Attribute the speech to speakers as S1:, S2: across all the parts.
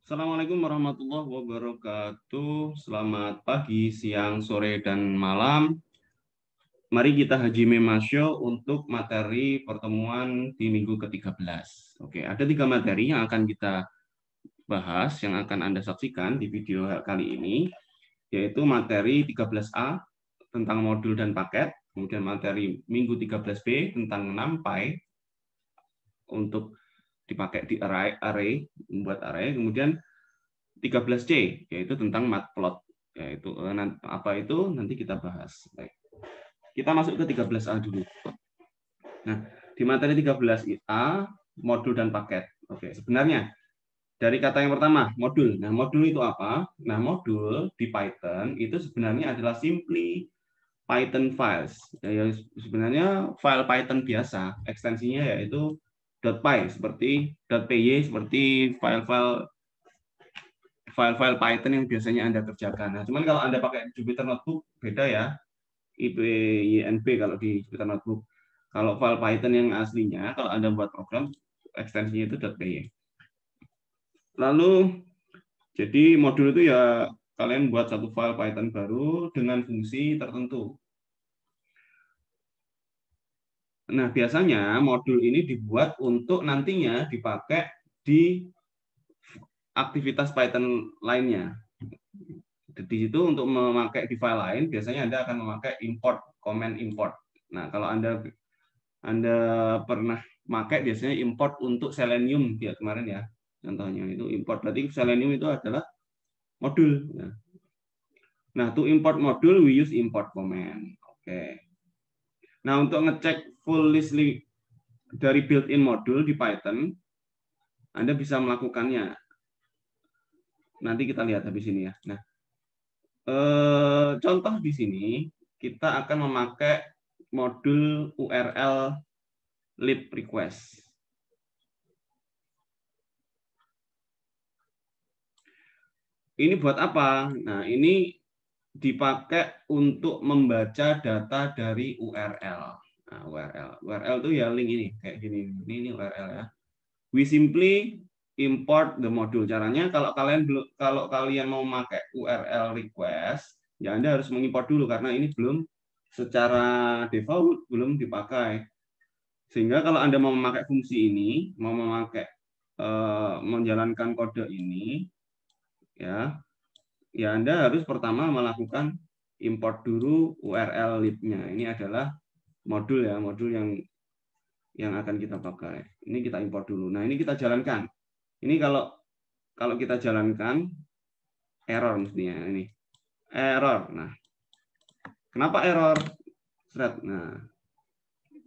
S1: Assalamualaikum warahmatullahi wabarakatuh. Selamat pagi, siang, sore, dan malam. Mari kita Haji Memasyo untuk materi pertemuan di minggu ke-13. Oke, ada 3 materi yang akan kita bahas, yang akan Anda saksikan di video kali ini, yaitu materi 13A tentang modul dan paket, kemudian materi minggu 13B tentang NumPy untuk dipakai di array, membuat array, kemudian 13C yaitu tentang matplot, yaitu apa itu nanti kita bahas. Baik. Kita masuk ke 13A dulu. Nah, di materi 13A modul dan paket. Oke, sebenarnya dari kata yang pertama, modul. Nah, modul itu apa? Nah, modul di Python itu sebenarnya adalah simply Python files. Ya, sebenarnya file Python biasa, ekstensinya yaitu .py seperti .py seperti file-file Python yang biasanya Anda kerjakan. Nah, cuman kalau Anda pakai Jupyter Notebook beda ya. IPYNB kalau di Jupyter Notebook. Kalau file Python yang aslinya, kalau Anda buat program, ekstensinya itu .py. Lalu, jadi modul itu ya kalian buat satu file Python baru dengan fungsi tertentu. Nah, biasanya modul ini dibuat untuk nantinya dipakai di aktivitas Python lainnya. Di situ untuk memakai di file lain, biasanya Anda akan memakai import, command import. Nah, kalau Anda pernah pakai biasanya import untuk Selenium ya kemarin ya. Contohnya itu import, berarti Selenium itu adalah modul. Nah, to import modul, we use import command. Oke. Nah, untuk ngecek full list dari built-in modul di Python, Anda bisa melakukannya. Nanti kita lihat habis ini ya. Nah, contoh di sini kita akan memakai modul URL lib request. Ini buat apa? Nah, ini dipakai untuk membaca data dari URL. Nah, URL itu ya link ini kayak gini. Ini URL ya. We simply import the module. Caranya kalau kalian mau pakai URL request, ya Anda harus mengimport dulu karena ini belum secara default belum dipakai. Sehingga kalau Anda mau memakai fungsi ini, mau memakai menjalankan kode ini, ya Anda harus pertama melakukan import dulu URL lib-nya. Ini adalah modul ya, modul yang akan kita pakai. Ini kita import dulu. Nah, ini kita jalankan. Ini kalau kita jalankan error mestinya ini. Error. Nah, kenapa error? Nah,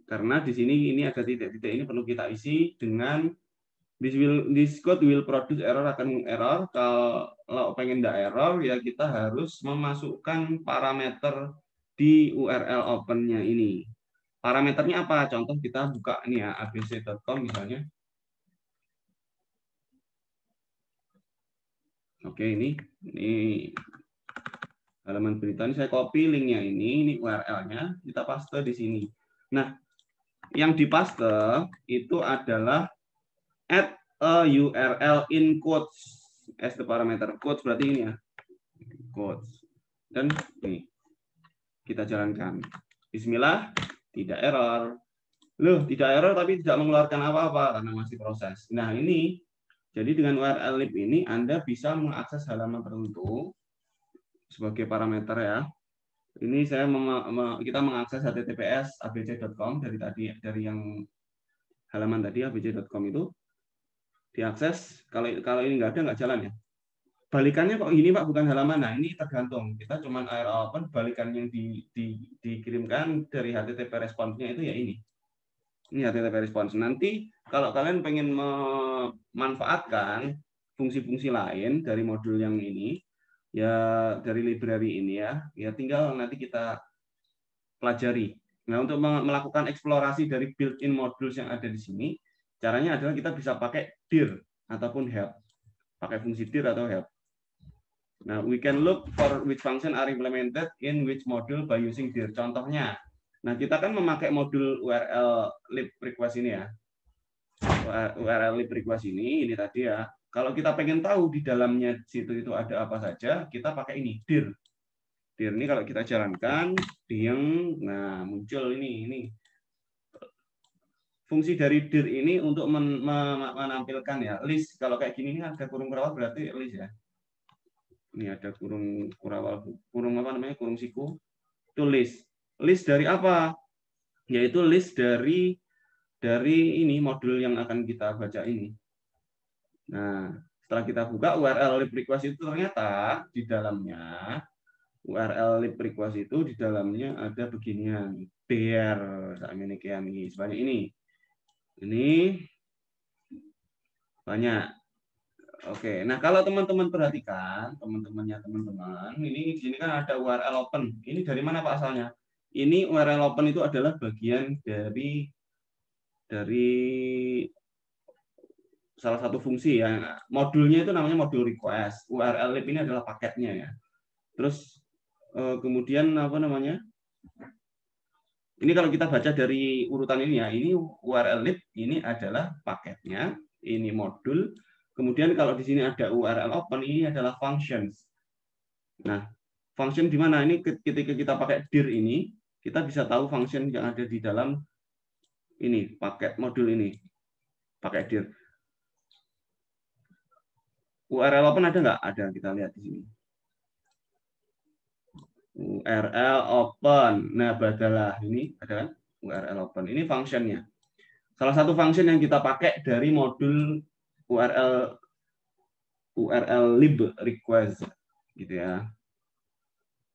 S1: karena di sini ini ada titik-titik ini perlu kita isi dengan this code will produce error, akan error. Kalau pengen enggak error ya kita harus memasukkan parameter di URL open-nya ini. Parameternya apa? Contoh kita buka ini ya abc.com misalnya. Oke, ini halaman berita ini saya copy linknya ini URL-nya kita paste di sini. Nah, yang dipaste itu adalah add a URL in quotes as the parameter. Quotes berarti ini ya. Quotes. Dan nih kita jalankan. Bismillah, tidak error. Loh, tidak error tapi tidak mengeluarkan apa-apa karena masih proses. Nah, ini jadi dengan URL lib ini Anda bisa mengakses halaman tertentu sebagai parameter ya. Ini kita mengakses https abc.com dari yang halaman tadi abc.com itu diakses. Kalau ini nggak ada nggak jalan ya. Balikannya kok ini Pak bukan halaman. Nah, ini tergantung. Kita cuma URL open, balikan yang dikirimkan dari HTTP response-nya itu ya ini. Ini HTTP response. Nanti kalau kalian pengen memanfaatkan fungsi-fungsi lain dari modul yang ini, ya dari library ini ya tinggal nanti kita pelajari. Nah, untuk melakukan eksplorasi dari built-in modules yang ada di sini, caranya adalah kita bisa pakai dir ataupun help. Pakai fungsi dir atau help. Nah, we can look for which function are implemented in which module by using dir. Contohnya, nah kita kan memakai modul URL lib request ini ya. URL lib request ini tadi ya. Kalau kita pengen tahu di dalamnya situ itu ada apa saja, kita pakai ini dir. Dir ini kalau kita jalankan, nah muncul ini. Fungsi dari dir ini untuk menampilkan ya list. Kalau kayak gini ini ada kurung kurawal berarti list ya. Ini ada kurung kurawal, kurung apa namanya, kurung siku. Itu list. List dari apa? Yaitu list dari ini modul yang akan kita baca ini. Nah, setelah kita buka URL lib request itu ternyata di dalamnya URL lib request itu di dalamnya ada beginian. Dir ini sebanyak ini. Ini banyak. Oke, nah kalau teman-teman perhatikan, teman-teman, ini di sini kan ada URL open. Ini dari mana Pak asalnya? Ini URL open itu adalah bagian dari salah satu fungsi ya. Modulnya itu namanya modul request. URL lib ini adalah paketnya ya. Terus kemudian apa namanya? Ini kalau kita baca dari urutan ini ya, ini URL lib ini adalah paketnya, ini modul. Kemudian kalau di sini ada URL open, ini adalah functions. Nah, function di mana? Ini ketika kita pakai dir ini, kita bisa tahu function yang ada di dalam ini, paket modul ini. Pakai dir. URL open ada nggak? Ada, kita lihat di sini. URL open. Nah, badalah ini ada kan? URL open. Ini functionnya. Salah satu function yang kita pakai dari modul URL lib request gitu ya.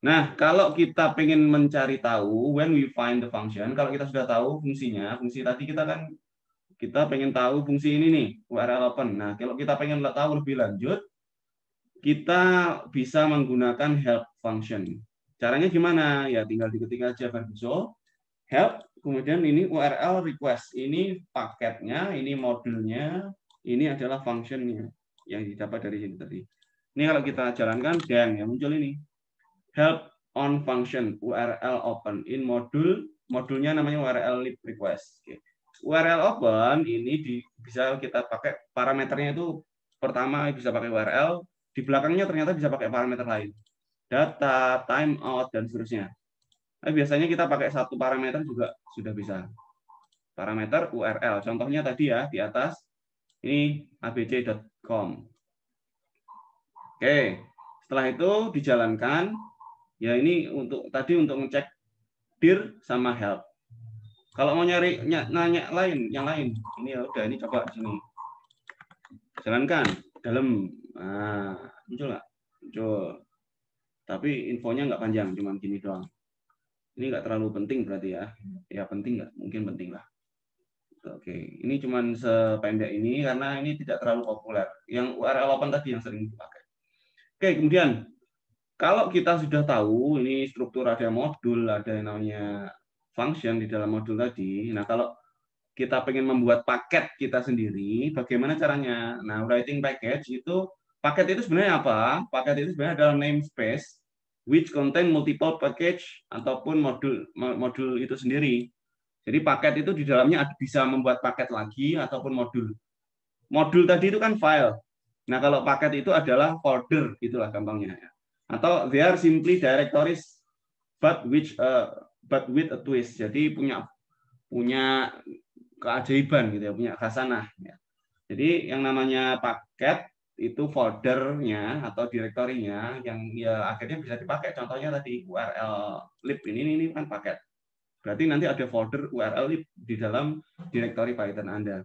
S1: Nah, kalau kita pengen mencari tahu when we find the function, kalau kita sudah tahu fungsinya, fungsi tadi kita pengen tahu fungsi ini nih, URL open. Nah, kalau kita pengen tahu lebih lanjut, kita bisa menggunakan help function. Caranya gimana? Ya tinggal diketik aja verbosum help, kemudian ini URL request. Ini paketnya, ini modulnya, ini adalah functionnya yang didapat dari sini tadi. Ini kalau kita jalankan, dan ya muncul ini. Help on function URL open in modulnya namanya URL lib request. Oke. URL open ini bisa kita pakai parameternya itu pertama bisa pakai URL, di belakangnya ternyata bisa pakai parameter lain. Data, timeout, dan seterusnya. Nah, biasanya kita pakai satu parameter juga sudah bisa. Parameter URL. Contohnya tadi ya, di atas. Ini abc.com. Oke. Setelah itu dijalankan. Ya ini untuk ngecek dir sama help. Kalau mau nyari nanya yang lain. Ini ya udah, ini coba di sini. Jalankan. Dalam. Nah, muncul nggak? Muncul. Tapi infonya nggak panjang, cuma gini doang. Ini nggak terlalu penting berarti ya. Ya penting nggak? Mungkin penting lah. Oke, ini cuma sependek ini karena ini tidak terlalu populer. Yang URL open tadi yang sering dipakai. Oke, kemudian kalau kita sudah tahu ini struktur ada modul, ada yang namanya function di dalam modul tadi. Nah, kalau kita pengen membuat paket kita sendiri, bagaimana caranya? Nah, writing package paket itu sebenarnya apa? Paket itu sebenarnya adalah namespace which contain multiple package ataupun modul itu sendiri. Jadi paket itu di dalamnya bisa membuat paket lagi ataupun modul. Modul tadi itu kan file. Nah, kalau paket itu adalah folder, itulah gampangnya. Atau they are simply directories but with a twist. Jadi punya keajaiban gitu ya, punya khasanah. Jadi yang namanya paket itu foldernya atau direktorinya yang ya akhirnya bisa dipakai. Contohnya tadi URL lib ini kan paket. Berarti nanti ada folder URL lib di dalam direktori Python Anda.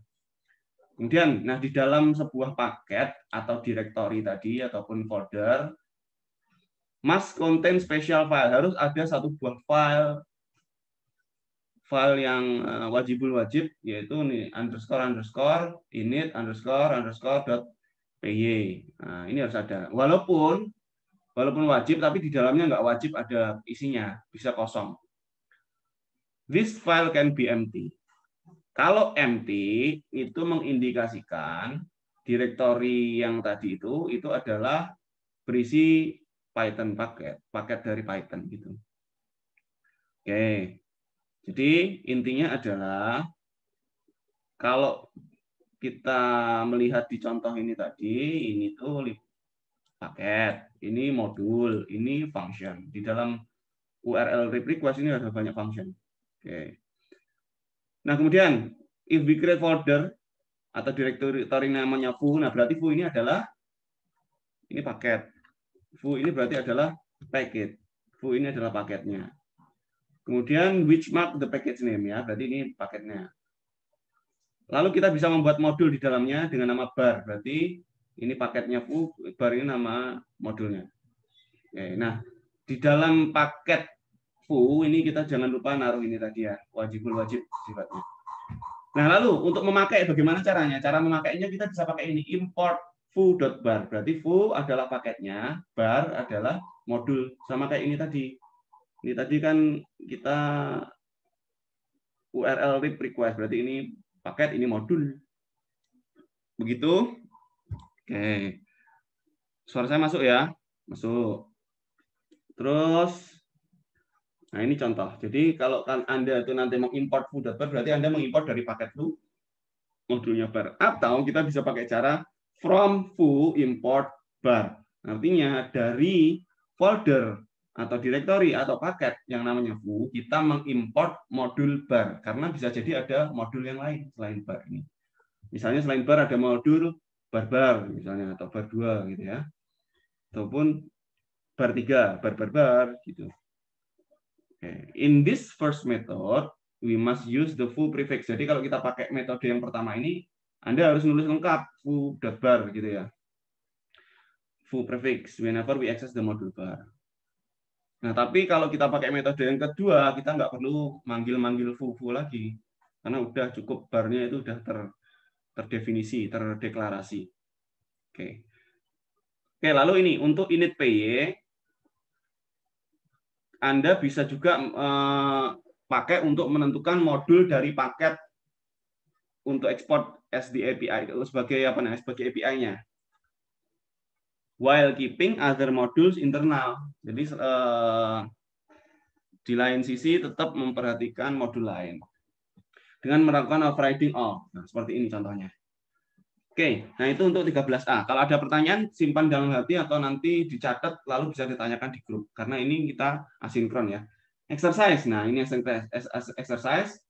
S1: Kemudian, nah di dalam sebuah paket atau direktori tadi ataupun folder must contain special file, harus ada satu buah file yang wajib yaitu nih __ init __py. Nah, ini harus ada. Walaupun wajib tapi di dalamnya nggak wajib ada isinya, bisa kosong. This file can be empty. Kalau empty itu mengindikasikan direktori yang tadi itu adalah berisi Python paket dari Python gitu. Oke. Jadi intinya adalah kalau kita melihat di contoh ini tadi, ini tuh paket, ini modul, ini function. Di dalam URL request ini ada banyak function. Oke. Nah, kemudian if we create folder atau directory namanya foo, nah berarti foo ini adalah ini paket. Foo ini berarti adalah packet. Foo ini adalah paketnya. Kemudian which mark the package name, ya, berarti ini paketnya. Lalu kita bisa membuat modul di dalamnya dengan nama bar, berarti ini paketnya foo, bar ini nama modulnya. Oke, nah di dalam paket foo ini kita jangan lupa naruh ini tadi ya, wajib sifatnya. Nah, lalu untuk memakai bagaimana caranya? Cara memakainya kita bisa pakai ini, import foo.bar. Berarti foo adalah paketnya, bar adalah modul, sama kayak ini tadi. Ini tadi kan kita URL request, berarti ini paket, ini modul. Begitu? Oke. Suara saya masuk ya? Masuk. Terus, nah ini contoh. Jadi kalau Anda itu nanti mengimport foo.bar, berarti Anda mengimport dari paket foo, modulnya bar. Atau kita bisa pakai cara from foo import bar. Artinya dari folder atau directory atau paket yang namanya foo, kita mengimport modul bar. Karena bisa jadi ada modul yang lain selain bar ini. Misalnya selain bar ada modul bar misalnya, atau bar 2 gitu ya. Ataupun bar 3, bar gitu. In this first method, we must use the foo prefix. Jadi kalau kita pakai metode yang pertama ini, Anda harus nulis lengkap foo.bar gitu ya. Foo prefix whenever we access the module bar. Nah, tapi kalau kita pakai metode yang kedua, kita nggak perlu manggil-manggil foo lagi. Karena udah cukup barnya itu udah terdefinisi, terdeklarasi. Oke. Oke, lalu ini untuk init PY, Anda bisa juga pakai untuk menentukan modul dari paket untuk ekspor SD API itu sebagai apa namanya, sebagai API-nya. While keeping other modules internal. Jadi di lain sisi tetap memperhatikan modul lain dengan melakukan overriding all. Nah, seperti ini contohnya. Oke, nah itu untuk 13A. Kalau ada pertanyaan, simpan dalam hati atau nanti dicatat lalu bisa ditanyakan di grup. Karena ini kita asinkron ya. Exercise. Nah, ini exercise.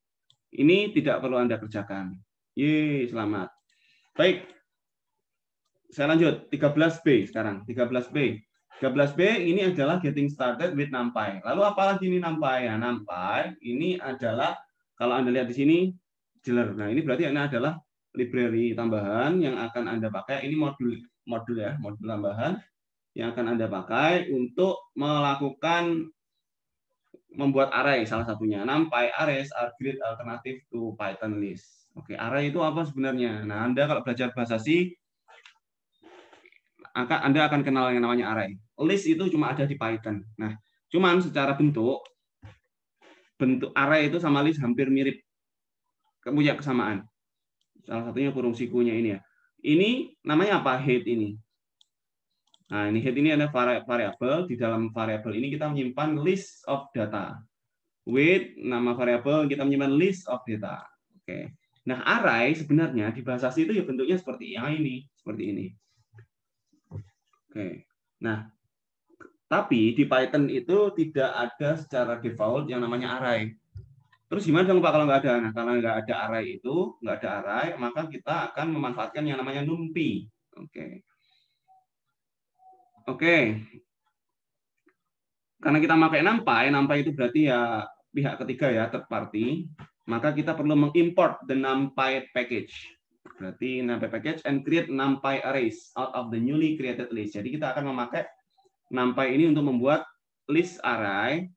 S1: Ini tidak perlu Anda kerjakan. Yeay, selamat. Baik. Saya lanjut 13B sekarang. 13B. 13B ini adalah getting started with NumPy. Lalu apalagi ini NumPy? Ya, NumPy ini adalah kalau Anda lihat di sini jeler. Nah, ini berarti ini adalah library tambahan yang akan Anda pakai. Ini modul ya, modul tambahan yang akan Anda pakai untuk melakukan membuat array salah satunya. NumPy arrays are great alternative to Python list. Oke, array itu apa sebenarnya? Nah, Anda kalau belajar bahasa C Anda akan kenal yang namanya array. List itu cuma ada di Python. Nah, cuman secara bentuk array itu sama list hampir mirip, punya kesamaan. Salah satunya kurung sikunya ini ya. Ini namanya apa? Head ini. Nah, ini head ini ada variabel. Di dalam variabel ini kita menyimpan list of data. With nama variabel kita menyimpan list of data. Oke. Nah, array sebenarnya di bahasa C itu ya bentuknya seperti yang ini, seperti ini. Oke. Nah, tapi di Python itu tidak ada secara default yang namanya array. Terus gimana dong Pak kalau nggak ada? Nah, karena nggak ada array itu, nggak ada array, maka kita akan memanfaatkan yang namanya NumPy. Oke. Oke. Karena kita pakai NumPy itu berarti ya pihak ketiga ya, third party, maka kita perlu mengimport the NumPy package. Berarti NumPy package and create NumPy arrays out of the newly created list. Jadi kita akan memakai NumPy ini untuk membuat list array,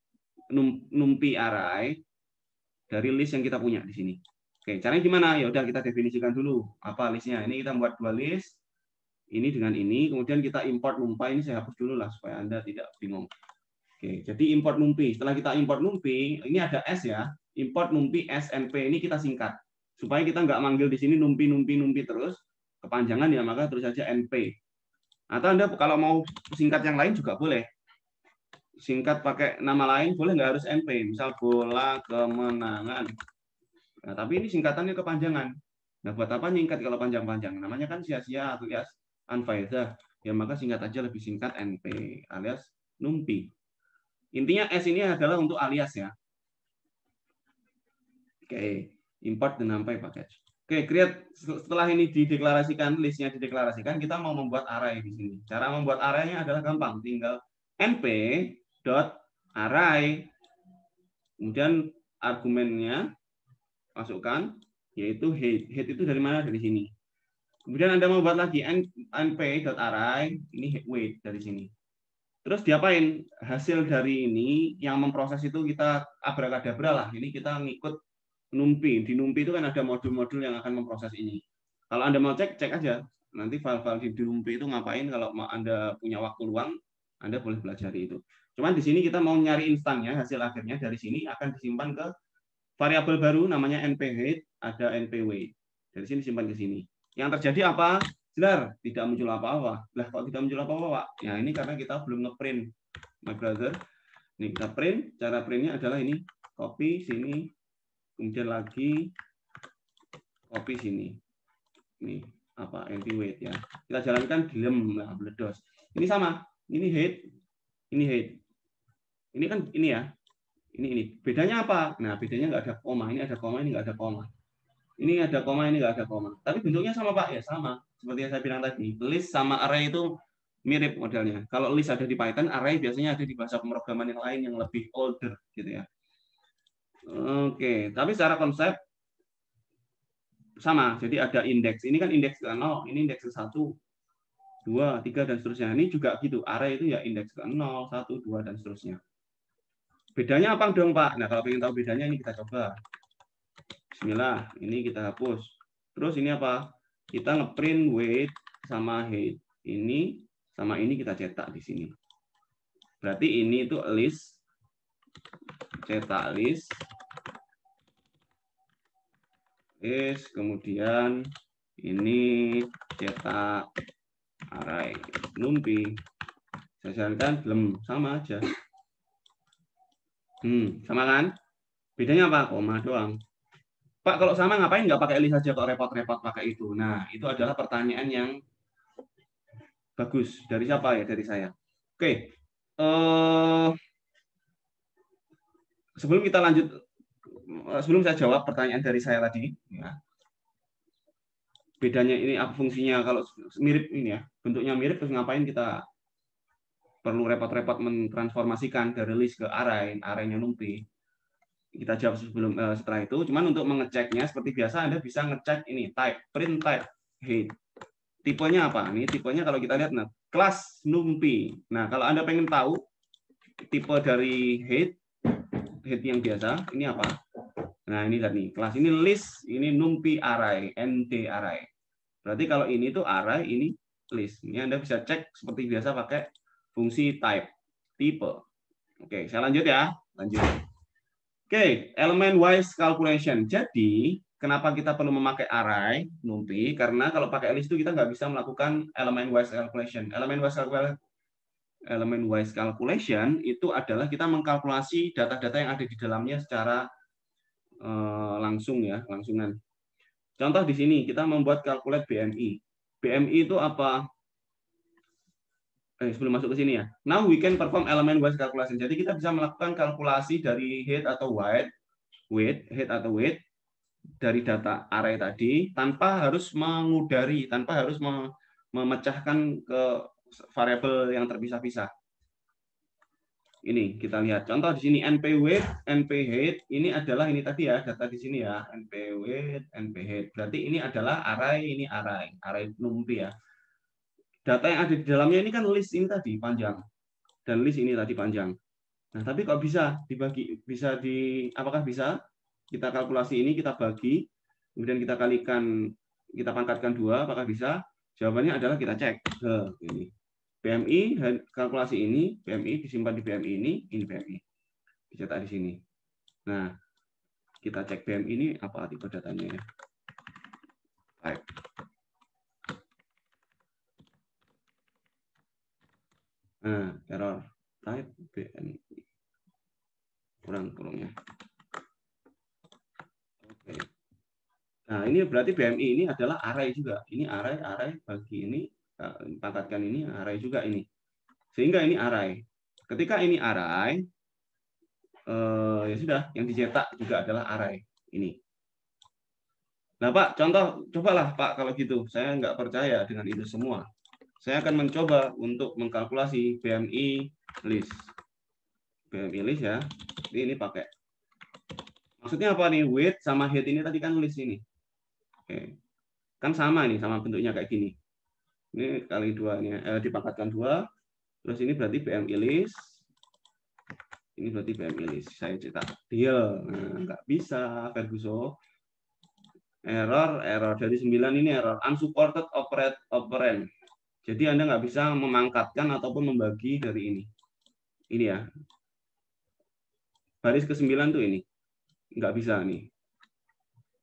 S1: NumPy array dari list yang kita punya di sini. Oke, caranya gimana? Ya udah kita definisikan dulu apa listnya. Ini kita buat dua list, ini dengan ini, kemudian kita import NumPy. Ini saya hapus dulu lah supaya Anda tidak bingung. Oke, jadi import NumPy. Setelah kita import NumPy, ini ada S ya. Import NumPy SNP ini kita singkat supaya kita nggak manggil di sini NumPy terus kepanjangan ya, maka terus saja NP. Atau Anda kalau mau singkat yang lain juga boleh. Singkat pakai nama lain boleh, nggak harus NP. Misal bola kemenangan. Nah, tapi ini singkatannya kepanjangan. Nah, buat apa nyingkat kalau panjang-panjang? Namanya kan sia-sia alias unfaedah. Ya maka singkat aja, lebih singkat NP alias NumPy. Intinya S ini adalah untuk alias ya. Oke, import the NumPy package. Oke, create. Setelah ini dideklarasikan, listnya dideklarasikan, kita mau membuat array di sini. Cara membuat array-nya adalah gampang, tinggal np.array, kemudian argumennya masukkan, yaitu height. Height itu dari mana? Dari sini. Kemudian Anda membuat lagi np.array, ini weight dari sini. Terus diapain? Hasil dari ini yang memproses itu kita abrakadabra lah. Ini kita ngikut NumPy. Di NumPy itu kan ada modul-modul yang akan memproses ini. Kalau Anda mau cek, cek aja. Nanti file-file di NumPy itu ngapain, kalau Anda punya waktu luang, Anda boleh belajar itu. Cuman di sini kita mau nyari instannya, hasil akhirnya dari sini akan disimpan ke variabel baru namanya np-height, ada np-weight. Dari sini simpan ke sini. Yang terjadi apa? Jelas, tidak muncul apa-apa. Lah, kok tidak muncul apa-apa, Pak? Ya, ini karena kita belum ngeprint, my brother. Ini kita print, cara printnya adalah ini, copy sini, kemudian lagi copy sini. Ini apa? Np-weight ya. Kita jalankan dilem, nah, meledos. Ini sama, ini height, ini height. Ini kan ini ya. Ini. Bedanya apa? Nah, bedanya nggak ada koma. Ini ada koma, ini nggak ada koma. Ini ada koma, ini nggak ada koma. Tapi bentuknya sama, Pak. Ya, sama. Seperti yang saya bilang tadi. List sama array itu mirip modelnya. Kalau list ada di Python, array biasanya ada di bahasa pemrograman yang lain yang lebih older. Gitu ya. Oke. Tapi secara konsep sama. Jadi ada indeks. Ini kan indeks ke 0. Ini indeks ke 1, 2, 3, dan seterusnya. Ini juga gitu. Array itu ya indeks ke 0, 1, 2, dan seterusnya. Bedanya apa dong, Pak? Nah, kalau ingin tahu bedanya, ini kita coba. Bismillah, ini kita hapus. Terus ini apa? Kita ngeprint weight sama height. Ini sama ini kita cetak di sini. Berarti ini itu list, cetak list, kemudian ini cetak array. NumPy. Saya sarankan belum, sama aja. Sama kan? Bedanya apa? Koma doang. Pak, kalau sama ngapain nggak pakai list saja, kok repot-repot pakai itu? Nah, itu adalah pertanyaan yang bagus. Dari siapa ya? Dari saya. Oke. Sebelum kita lanjut, sebelum saya jawab pertanyaan dari saya tadi, ya, bedanya ini apa fungsinya kalau mirip ini ya, bentuknya mirip, terus ngapain kita perlu repot-repot mentransformasikan dari list ke array, arraynya NumPy. Kita jawab setelah itu. Cuman untuk mengeceknya seperti biasa, Anda bisa ngecek ini type, print type height. Tipenya apa? Ini tipenya kalau kita lihat, nah, kelas NumPy. Nah, kalau Anda pengen tahu tipe dari height yang biasa, ini apa? Nah, ini tadi kelas ini list, ini NumPy array, nd array. Berarti kalau ini tuh array, ini list. Ini Anda bisa cek seperti biasa pakai fungsi type, tipe. Oke, saya lanjut ya. Lanjut. Oke, element wise calculation. Jadi, kenapa kita perlu memakai array NumPy? Karena kalau pakai list itu kita nggak bisa melakukan element wise calculation. Element wise calculation itu adalah kita mengkalkulasi data-data yang ada di dalamnya secara langsung ya, langsungan. Contoh di sini kita membuat calculate BMI. BMI itu apa? Sebelum masuk ke sini ya. Now we can perform element wise calculation. Jadi kita bisa melakukan kalkulasi dari height atau weight dari data array tadi tanpa harus mengudari, tanpa harus memecahkan ke variabel yang terpisah-pisah. Ini kita lihat contoh di sini np-weight, np-height ini adalah ini tadi ya, data di sini ya, np-weight, np-height. Berarti ini adalah array, ini array NumPy ya. Data yang ada di dalamnya ini kan list ini tadi panjang, dan list ini tadi panjang. Nah, tapi kok bisa dibagi, apakah bisa kita kalkulasi ini, kita bagi, kemudian kita kalikan, kita pangkatkan 2, apakah bisa? Jawabannya adalah kita cek. Ini. BMI, kalkulasi ini, BMI disimpan di BMI ini BMI. Dicetak di sini. Nah, kita cek BMI ini apa tipe datanya ya. Type. Nah, error. Type BMI. Kurangnya. Oke. Nah, ini berarti BMI ini adalah array juga. Ini array bagi ini, pangkatkan ini array juga ini. Sehingga ini array. Ketika ini array, ya sudah, yang dicetak juga adalah array ini. Nah, Pak, contoh, cobalah Pak kalau gitu. Saya nggak percaya dengan itu semua. Saya akan mencoba untuk mengkalkulasi BMI list. BMI list ya. Ini pakai. Maksudnya apa nih? Weight sama height ini tadi kan list ini. Oke. Kan sama nih, sama bentuknya kayak gini. Ini kali 2 nya, dipangkatkan 2. Terus ini berarti BMI list. Ini berarti BMI list. Saya cetak dia. Nah, nggak bisa, Ferguson. Error dari 9 ini error. Unsupported operand. Jadi Anda nggak bisa memangkatkan ataupun membagi dari ini. Ini ya. Baris ke-9 tuh ini. Nggak bisa nih.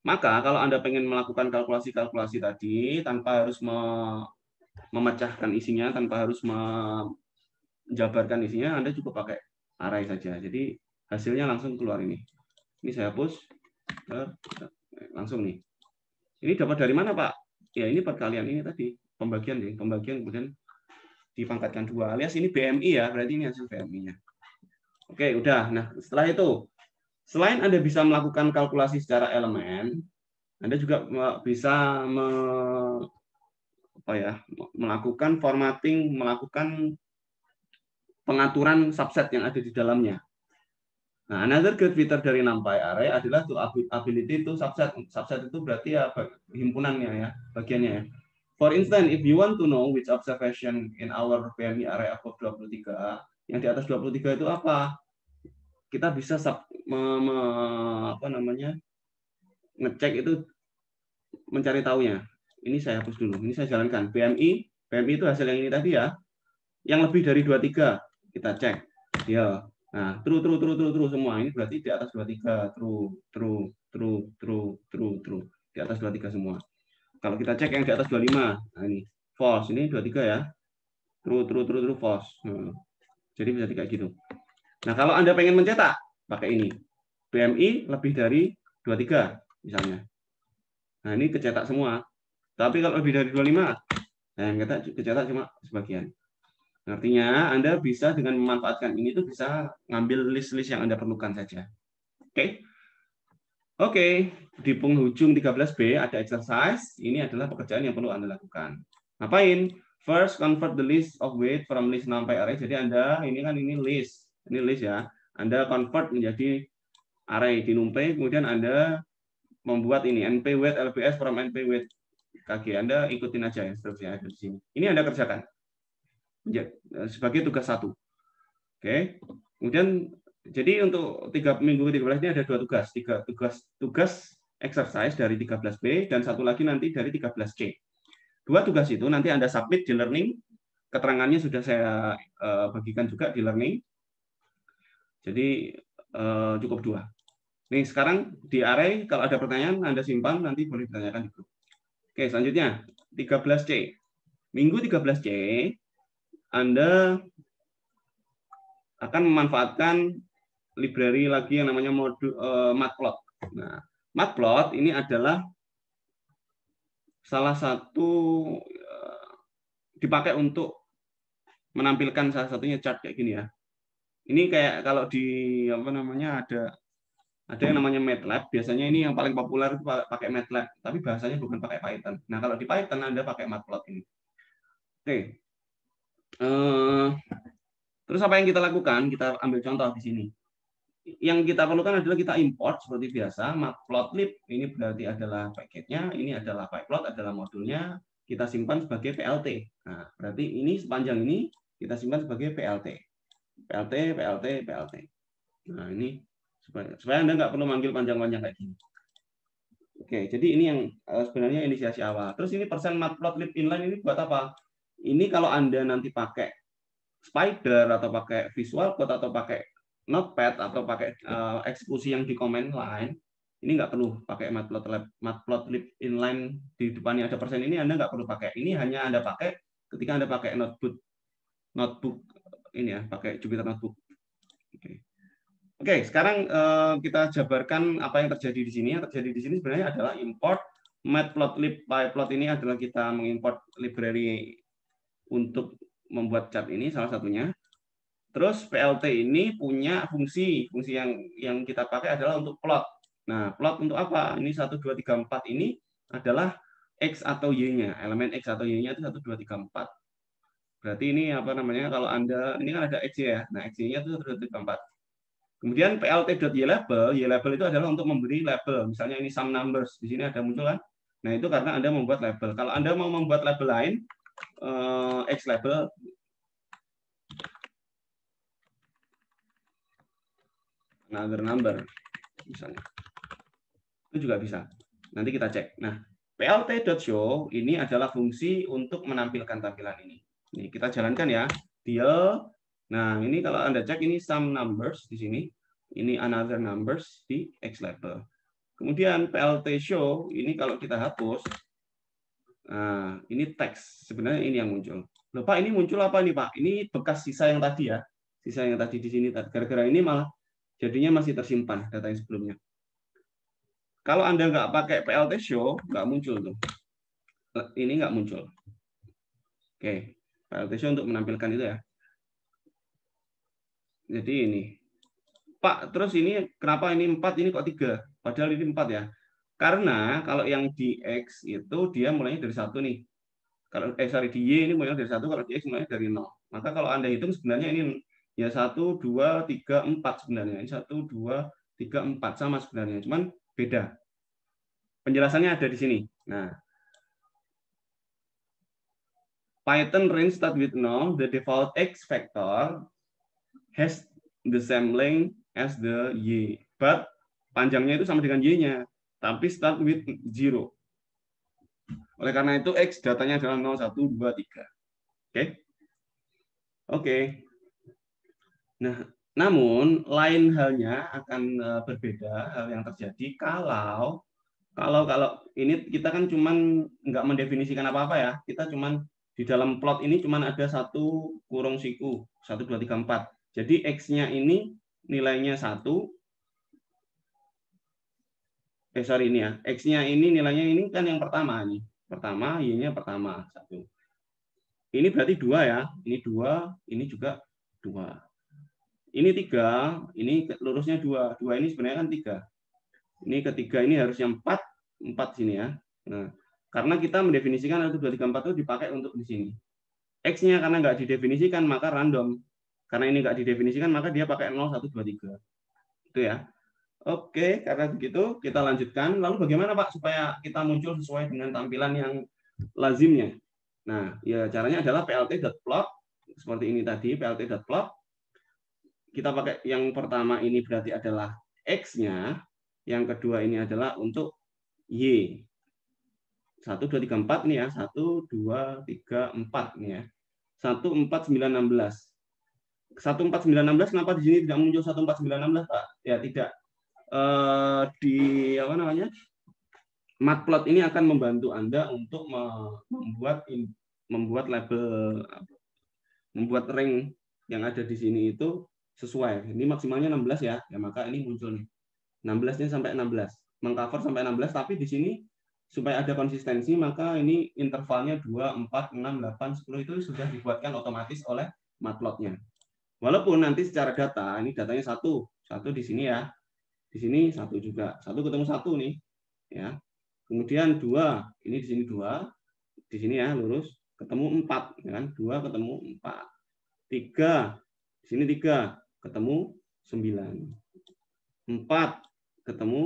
S1: Maka kalau Anda pengen melakukan kalkulasi-kalkulasi tadi tanpa harus memecahkan isinya, tanpa harus menjabarkan isinya, Anda cukup pakai array saja. Jadi hasilnya langsung keluar ini. Ini saya hapus. Langsung nih. Ini dapat dari mana, Pak? Ya ini perkalian ini tadi. Pembagian nih. Pembagian kemudian dipangkatkan 2. Alias ini BMI ya. Berarti ini hasil BMI-nya. Oke, udah. Nah, setelah itu, selain Anda bisa melakukan kalkulasi secara elemen, Anda juga bisa melakukan formatting, melakukan pengaturan subset yang ada di dalamnya. Nah, another great feature dari NumPy Array adalah ability to subset. Subset itu berarti ya himpunannya ya, bagiannya ya. For instance, if you want to know which observation in our BMI array above 23, yang di atas 23 itu apa? Kita bisa ngecek itu, mencari tahunya. Ini saya hapus dulu. Ini saya jalankan. BMI itu hasil yang ini tadi ya. Yang lebih dari 23 kita cek. Ya. Nah, true semua. Ini berarti di atas 23, true. Di atas 23 semua. Kalau kita cek yang di atas 25, nah ini false. Ini 23 ya. True, false. Jadi bisa kayak gitu. Nah, kalau Anda pengen mencetak, pakai ini. BMI lebih dari 23 misalnya. Nah, ini kecetak semua. Tapi kalau lebih dari 25, nah yang kecetak cuma sebagian. Artinya Anda bisa dengan memanfaatkan ini tuh bisa ngambil list-list yang Anda perlukan saja. Oke. Di penghujung 13B ada exercise. Ini adalah pekerjaan yang perlu Anda lakukan. Ngapain? First, convert the list of weight from list NumPy array. Jadi Anda, ini list. Ini list ya. Anda convert menjadi array di NumPy, kemudian Anda membuat ini NP weight LBS from NP weight KG. Anda ikutin aja instruksinya di sini. Ini Anda kerjakan sebagai tugas 1. Oke. Kemudian jadi untuk 3 minggu 13 ini ada 2 tugas. 3 tugas exercise dari 13B dan satu lagi nanti dari 13C. 2 tugas itu nanti Anda submit di learning. Keterangannya sudah saya bagikan juga di learning. Jadi cukup 2. Nih sekarang di array kalau ada pertanyaan Anda simpan, nanti boleh ditanyakan di grup. Oke, selanjutnya 13C. Minggu 13C Anda akan memanfaatkan library lagi yang namanya Matplot. Nah, Matplot ini adalah salah satu dipakai untuk menampilkan salah satunya chart kayak gini ya. Ini kayak kalau di ada yang namanya MATLAB, biasanya ini yang paling populer itu pakai MATLAB, tapi bahasanya bukan pakai Python. Nah, kalau di Python Anda pakai Matplot ini. Oke. Terus apa yang kita lakukan? Kita ambil contoh di sini. Yang kita perlukan adalah kita import seperti biasa matplotlib. Ini berarti adalah paketnya, ini adalah pyplot, adalah modulnya. Kita simpan sebagai PLT. Nah, berarti ini sepanjang ini kita simpan sebagai PLT. PLT. Nah, ini supaya Anda nggak perlu manggil panjang-panjang kayak gini. Oke, jadi ini yang sebenarnya inisiasi awal. Terus ini persen matplotlib inline ini buat apa? Ini kalau Anda nanti pakai Spider atau pakai Visual Code atau pakai Notepad atau pakai eksekusi yang di command line, ini nggak perlu pakai matplotlib inline di depannya ada persen ini, Anda nggak perlu pakai. Ini hanya Anda pakai ketika Anda pakai notebook ini ya, pakai Jupyter Notebook. Oke, sekarang kita jabarkan apa yang terjadi di sini. Yang terjadi di sini sebenarnya adalah import matplotlib pyplot ini adalah kita mengimport library untuk membuat chart ini salah satunya. Terus PLT ini punya fungsi yang kita pakai adalah untuk plot. Nah, plot untuk apa? Ini 1 2 3 4 ini adalah X atau Y-nya. Elemen X atau Y-nya itu 1 2 3 4. Berarti ini apa namanya? Kalau Anda ini kan ada X ya. Nah, X-nya itu 1 2 3 4. Kemudian plt.ylabel itu adalah untuk memberi label. Misalnya ini some numbers. Di sini ada muncul kan? Nah, itu karena Anda membuat label. Kalau Anda mau membuat label lain, X label another number misalnya. Itu juga bisa. Nanti kita cek. Nah, plt.show ini adalah fungsi untuk menampilkan tampilan ini. Ini kita jalankan ya. Dia. Nah, ini kalau Anda cek ini some numbers di sini. Ini another numbers di X label. Kemudian plt show ini kalau kita hapus. Nah, ini teks. Sebenarnya ini yang muncul. Loh, Pak, ini muncul apa nih, Pak? Ini bekas sisa yang tadi ya. Sisa yang tadi di sini. Gara-gara ini malah jadinya masih tersimpan data yang sebelumnya. Kalau Anda nggak pakai plt show, nggak muncul tuh. Ini nggak muncul. Oke, plt show untuk menampilkan itu ya. Jadi ini. Pak, terus ini kenapa ini 4, ini kok 3? Padahal ini 4 ya. Karena kalau yang di X itu dia mulainya dari 1 nih. Kalau di Y ini mulainya dari 1, kalau di X mulainya dari 0. Maka kalau Anda hitung sebenarnya ini ya 1 2 3 4 sebenarnya. Ini 1 2 3 4 sama sebenarnya, cuman beda. Penjelasannya ada di sini. Nah, Python range start with 0, the default X factor has the same length as the Y. But panjangnya itu sama dengan Y-nya, tapi start with 0. Oleh karena itu X datanya adalah 0, 1, 2, 3. Oke? Oke. Nah, namun lain halnya akan berbeda hal yang terjadi kalau ini kita kan cuman nggak mendefinisikan apa-apa ya. Kita cuman di dalam plot ini cuman ada 1 kurung siku, 1 2 3 4. Jadi X-nya ini nilainya 1. Ini ya. X-nya ini nilainya ini kan yang pertama nih. Pertama, Y-nya pertama 1. Ini berarti 2 ya. Ini 2, ini juga 2. Ini 3, ini lurusnya 2. 2 ini sebenarnya kan 3. Ini ketiga ini harusnya 4 sini ya. Nah, karena kita mendefinisikan 1 2 3 4 itu dipakai untuk di sini. X-nya karena nggak didefinisikan maka random. Karena ini nggak didefinisikan maka dia pakai 0 1 2 3. Itu ya. Oke, karena begitu kita lanjutkan. Lalu bagaimana Pak supaya kita muncul sesuai dengan tampilan yang lazimnya? Nah, ya caranya adalah plt.plot seperti ini tadi, plt.plot. Kita pakai yang pertama ini berarti adalah X-nya, yang kedua ini adalah untuk Y. 1 2 3 4 nih ya. 1 2 3 4 nih ya. 1 4 9 16. 1 4 9 16 kenapa di sini tidak muncul 1 4 9 16, Pak? Ya tidak. Di apa namanya? Matplot ini akan membantu Anda untuk membuat label, membuat rank yang ada di sini itu sesuai. Ini maksimalnya 16 ya. Ya maka ini muncul nih. 16-nya sampai 16. Mengcover sampai 16 tapi di sini supaya ada konsistensi maka ini intervalnya 2 4 6 8 10 itu sudah dibuatkan otomatis oleh matplotnya. Walaupun nanti secara data ini datanya 1 di sini ya. Di sini 1 juga. 1 ketemu 1 nih ya. Kemudian 2, ini di sini 2. Di sini ya lurus ketemu 4 ya kan. 2 ketemu 4. 3, di sini 3 ketemu 9. 4 ketemu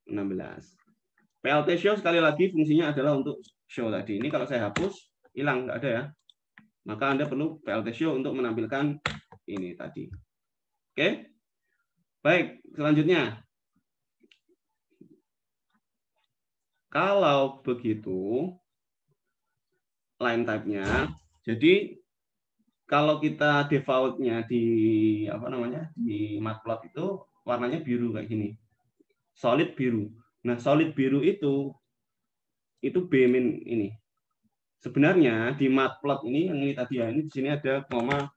S1: 16. PLT show sekali lagi fungsinya adalah untuk show tadi. Ini kalau saya hapus hilang nggak ada ya. Maka Anda perlu PLT show untuk menampilkan ini tadi. Oke. Baik, selanjutnya. Kalau begitu line type-nya, jadi kalau kita default-nya di apa namanya? Di matplot itu warnanya biru kayak gini. Solid biru. Nah, solid biru itu B-min ini. Sebenarnya di matplot ini yang ini tadi ya, ini di sini ada koma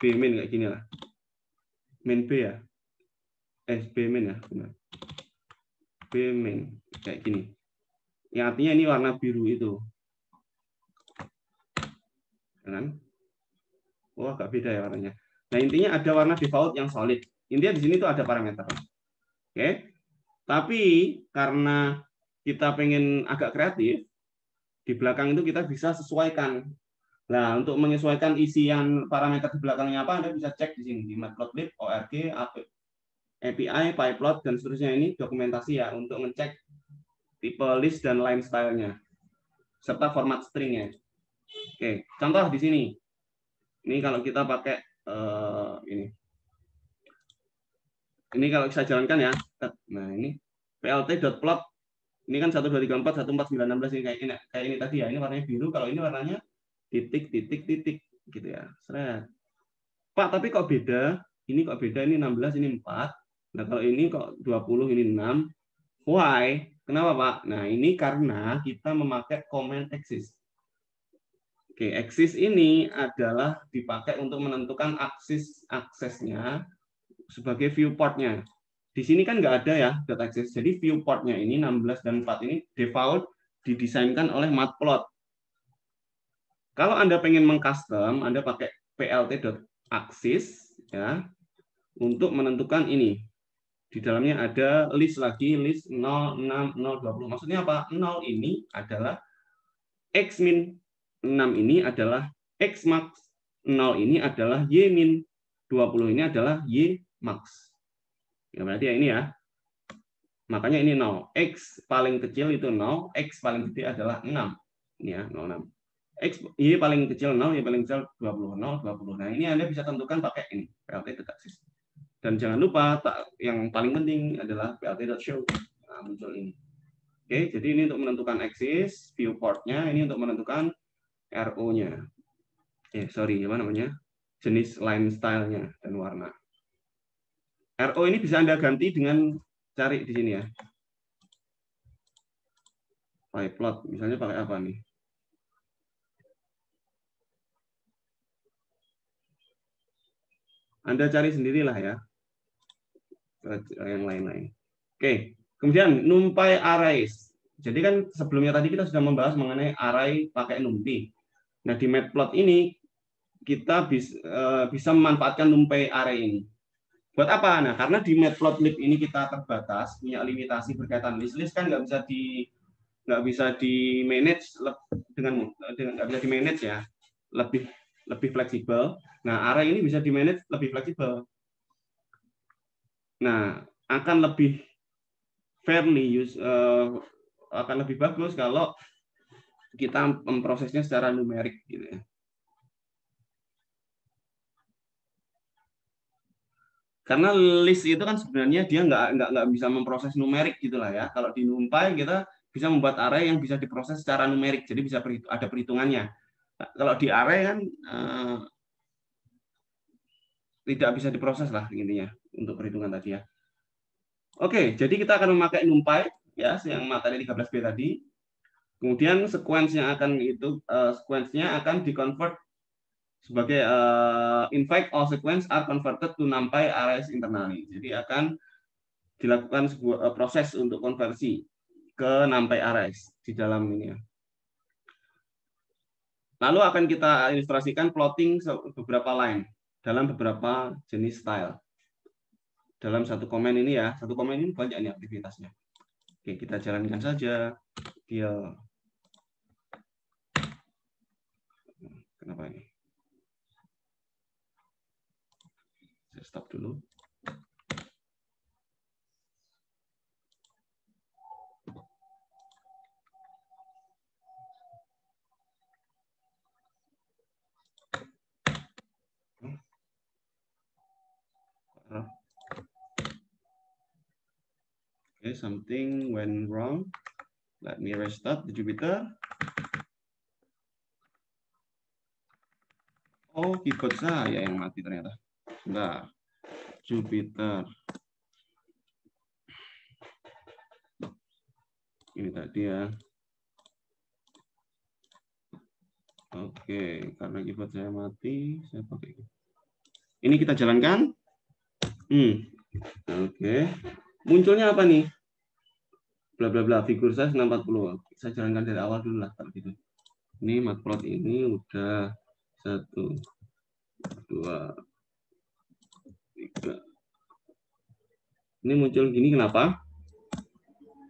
S1: B-min kayak gini lah. Min B ya. B-min ya, benar. B-min kayak gini. Yang artinya ini warna biru itu. Kan? Oh, agak beda ya warnanya. Nah, intinya ada warna default yang solid. Intinya di sini tuh ada parameter. Oke. Tapi karena kita pengen agak kreatif, di belakang itu kita bisa sesuaikan. Nah, untuk menyesuaikan isian parameter di belakangnya apa, Anda bisa cek di sini di matplotlib, org, API, pyplot, dan seterusnya. Ini dokumentasi ya untuk ngecek tipe list dan line style-nya serta format string-nya. Oke, contoh di sini. Ini kalau kita pakai ini. Ini kalau saya jalankan ya. Nah, ini plt.plot. Ini kan 1 2 3 4 1 4 9 16 ini kayak ini tadi ya. Ini warnanya biru, kalau ini warnanya titik titik titik gitu ya. Seret. Pak, tapi kok beda? Ini kok beda, ini 16, ini 4. Nah, kalau ini kok 20, ini 6. Why? Kenapa, Pak? Nah, ini karena kita memakai command axis. Oke, axis ini adalah dipakai untuk menentukan aksesnya sebagai viewportnya. Di sini kan nggak ada ya dot axis. Jadi viewportnya ini 16 dan 4 ini default didesainkan oleh matplot. Kalau Anda pengen mengcustom, Anda pakai plt.axis ya untuk menentukan ini. Di dalamnya ada list lagi, list 0, 6, 0, 20. Maksudnya apa? 0 ini adalah X min, 6 ini adalah X max, 0 ini adalah Y min, 20 ini adalah Y max. Ya, berarti ya ini ya. Makanya ini 0. X paling kecil itu 0, X paling gede adalah 6. Ini ya, 06. X, Y paling kecil 0, Y paling kecil 20. 0, 20. Nah, ini Anda bisa tentukan pakai ini, plt.axis. Dan jangan lupa, yang paling penting adalah plt.show. Nah, muncul ini. Oke, jadi ini untuk menentukan axis, viewport-nya, ini untuk menentukan RO-nya. Sorry, apa namanya? Jenis line style-nya dan warna. RO ini bisa Anda ganti dengan cari di sini ya. Pyplot, misalnya pakai apa nih? Anda cari sendirilah ya. Yang lain-lain. Oke, kemudian NumPy arrays. Jadi kan sebelumnya tadi kita sudah membahas mengenai array pakai NumPy. Nah, di matplot ini kita bisa memanfaatkan NumPy array ini. Buat apa? Nah, karena di matplotlib ini kita terbatas, punya limitasi berkaitan list kan nggak bisa di manage dengan nggak bisa di manage ya, lebih fleksibel. Nah, array ini bisa di manage lebih fleksibel. Nah, akan lebih fairly akan lebih bagus kalau kita memprosesnya secara numerik gitu ya. Karena list itu kan sebenarnya dia nggak bisa memproses numerik gitulah ya. Kalau di NumPy kita bisa membuat array yang bisa diproses secara numerik, jadi bisa ada perhitungannya. Nah, kalau di array kan tidak bisa diproses lah intinya untuk perhitungan tadi ya. Oke, jadi kita akan memakai NumPy ya, yang materi 13B tadi. Kemudian sequence-nya akan di-convert sebagai in fact all sequence are converted to NumPy arrays internally. Jadi akan dilakukan sebuah proses untuk konversi ke NumPy arrays di dalam ini ya. Lalu akan kita ilustrasikan plotting beberapa line dalam beberapa jenis style. Dalam satu komen ini ya, satu komen ini banyak nih aktivitasnya. Oke, kita jalankan saja. Dia kenapa ini? Saya stop dulu. Okay, something went wrong. Let me restart the Jupyter. Oh, keyboard saya yang mati ternyata. Nah, Jupyter. Ini tadi ya. Oke, karena keyboard saya mati, saya pakai. Ini kita jalankan. Oke. Munculnya apa nih? bla bla bla, figur size 640. Saya jalankan dari awal dulu lah kalau gitu. Ini matplot ini udah 1, 2, 3. Ini muncul gini kenapa?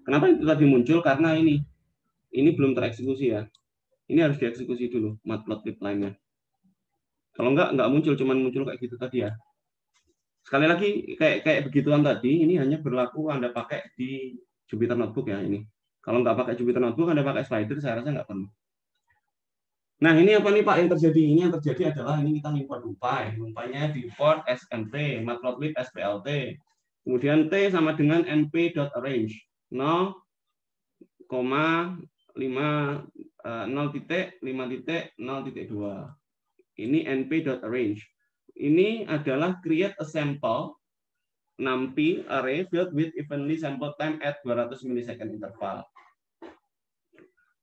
S1: Kenapa itu tadi muncul? Karena ini belum tereksekusi ya. Ini harus dieksekusi dulu matplotlib line-nya. Kalau nggak muncul, cuman muncul kayak gitu tadi ya. Sekali lagi kayak begituan tadi, ini hanya berlaku Anda pakai di Jupyter Notebook ya ini. Kalau nggak pakai Jupyter Notebook, Anda pakai slider, saya rasa nggak perlu. Nah, ini apa nih Pak yang terjadi? Ini yang terjadi adalah ini kita import NumPy. NumPy-nya di port SNP, matplotlib SPLT. Kemudian T sama dengan np.arrange 0,5.0.2. Ini np.arrange. Ini adalah create a sample numpy array filled with evenly sample time at 200 millisecond interval.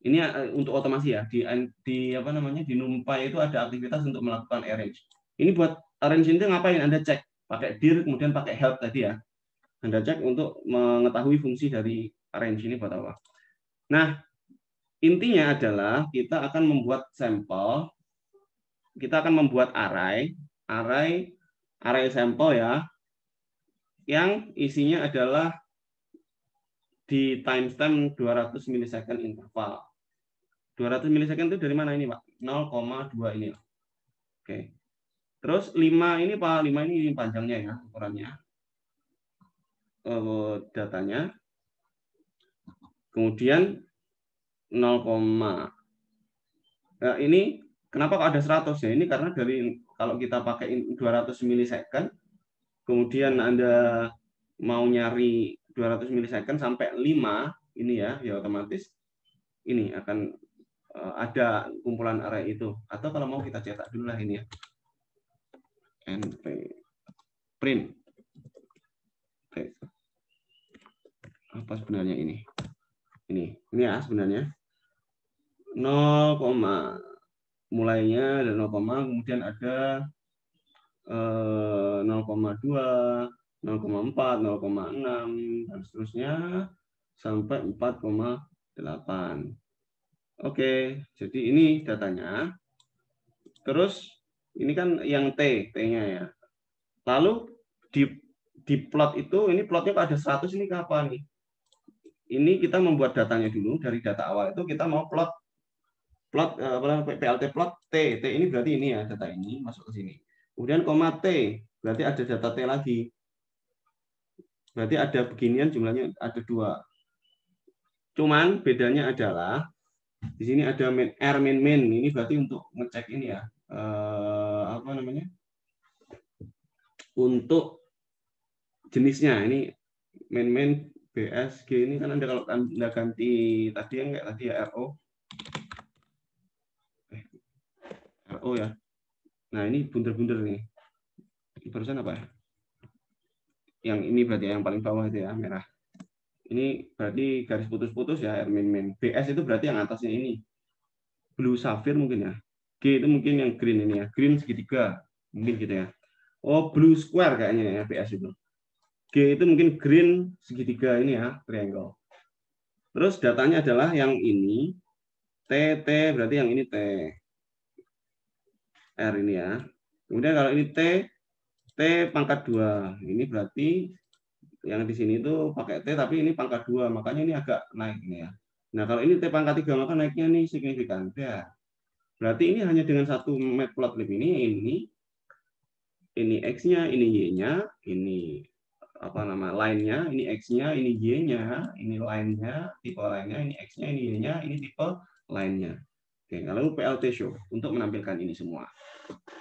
S1: Ini untuk otomasi ya. Di apa namanya? Di NumPy itu ada aktivitas untuk melakukan arrange. Ini buat arrange itu ngapain? Anda cek pakai dir kemudian pakai help tadi ya. Anda cek untuk mengetahui fungsi dari arrange ini buat apa. Nah, intinya adalah kita akan membuat sampel, kita akan membuat array sampel ya, yang isinya adalah di timestamp 200 millisecond interval. 200 millisecond itu dari mana ini, Pak? 0,2 ini. Oke. Terus 5 ini, Pak, 5 ini panjangnya ya, ukurannya. Datanya. Kemudian 0, nah, ini kenapa kok ada 100 ya? Ini karena dari kalau kita pakai 200 millisecond, kemudian Anda mau nyari 200 millisecond sampai 5 ini ya otomatis ini akan ada kumpulan array itu. Atau kalau mau kita cetak dulu lah ini ya. np print. Oke. Apa sebenarnya ini? Ini ya sebenarnya 0, mulainya dari 0, kemudian ada 0,2, 0,4, 0,6 dan seterusnya sampai 4,8. Oke, jadi ini datanya. Terus ini kan yang T-nya ya. Lalu di plot itu, ini plotnya kok ada 100 ini kapan nih? Ini kita membuat datanya dulu dari data awal itu kita mau plot PLT plot T. T ini berarti ini ya data ini masuk ke sini. Kemudian koma T berarti ada data T lagi. Berarti ada beginian jumlahnya ada 2. Cuman bedanya adalah di sini ada R min ini berarti untuk ngecek ini ya. Apa namanya? Untuk jenisnya ini min BSG ini kan Anda kalau Anda ganti tadi yang kayak tadi ya RO ya. Nah, ini bunder-bunder nih. Barusan apa ya? Yang ini berarti yang paling bawah itu ya, merah. Ini berarti garis putus-putus ya, R min. BS itu berarti yang atasnya ini. Blue sapphire mungkin ya. G itu mungkin yang green ini ya. Green segitiga. Mungkin gitu ya. Oh, blue square kayaknya ya BS itu. G itu mungkin green segitiga ini ya, triangle. Terus datanya adalah yang ini. T berarti yang ini T. R ini ya. Kemudian kalau ini T pangkat 2. Ini berarti yang di sini itu pakai T tapi ini pangkat 2, makanya ini agak naik ini ya. Nah, kalau ini T pangkat 3 maka naiknya ini signifikan. Ya. Berarti ini hanya dengan satu matplotlib ini X-nya, ini Y-nya, ini apa nama line-nya, ini X-nya, ini Y-nya, ini line-nya, tipe line-nya, ini X-nya, ini Y-nya, ini tipe line-nya. Oke, lalu PLT show untuk menampilkan ini semua.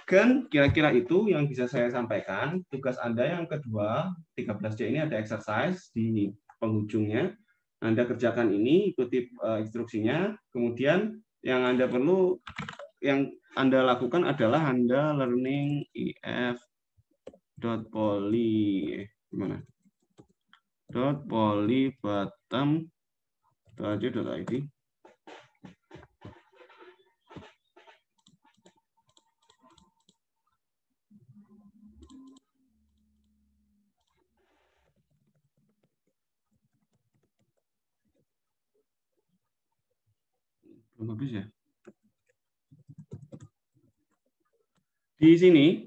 S1: Dan kira-kira itu yang bisa saya sampaikan. Tugas Anda yang kedua, 13C ini ada exercise di penghujungnya. Anda kerjakan ini, ikuti instruksinya. Kemudian yang Anda perlu, yang Anda lakukan adalah Anda learning if.poly gimana? .polyBottom.id. Bagus ya. Di sini,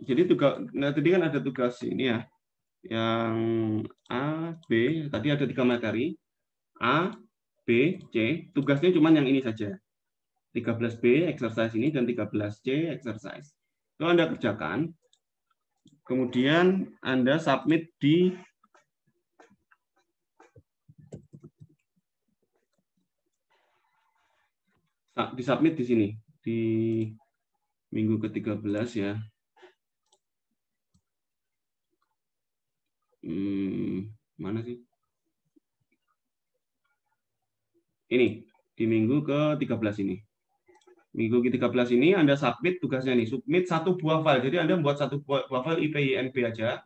S1: jadi tugas, nah, tadi kan ada tugas ini ya, yang A, B, tadi ada 3 materi, A, B, C, tugasnya cuma yang ini saja. 13B exercise ini dan 13C exercise. Itu Anda kerjakan, kemudian Anda submit di submit di sini, di minggu ke-13 ya. Mana sih? Ini, di minggu ke-13 ini. Minggu ke-13 ini Anda submit tugasnya nih, submit 1 buah file. Jadi Anda buat 1 buah file IPYNB aja.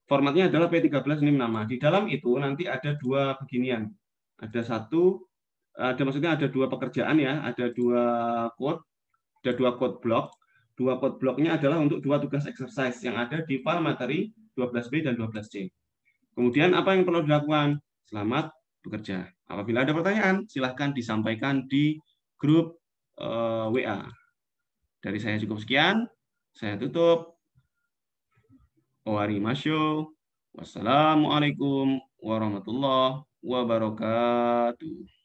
S1: Formatnya adalah P13 ini nama. Di dalam itu nanti ada 2 beginian. Maksudnya ada 2 pekerjaan ya, ada 2 code, ada 2 code block. 2 code blocknya adalah untuk 2 tugas exercise yang ada di file materi 12B dan 12C. Kemudian apa yang perlu dilakukan? Selamat bekerja. Apabila ada pertanyaan, silahkan disampaikan di grup WA. Dari saya cukup sekian. Saya tutup. Wassalamualaikum warahmatullahi wabarakatuh.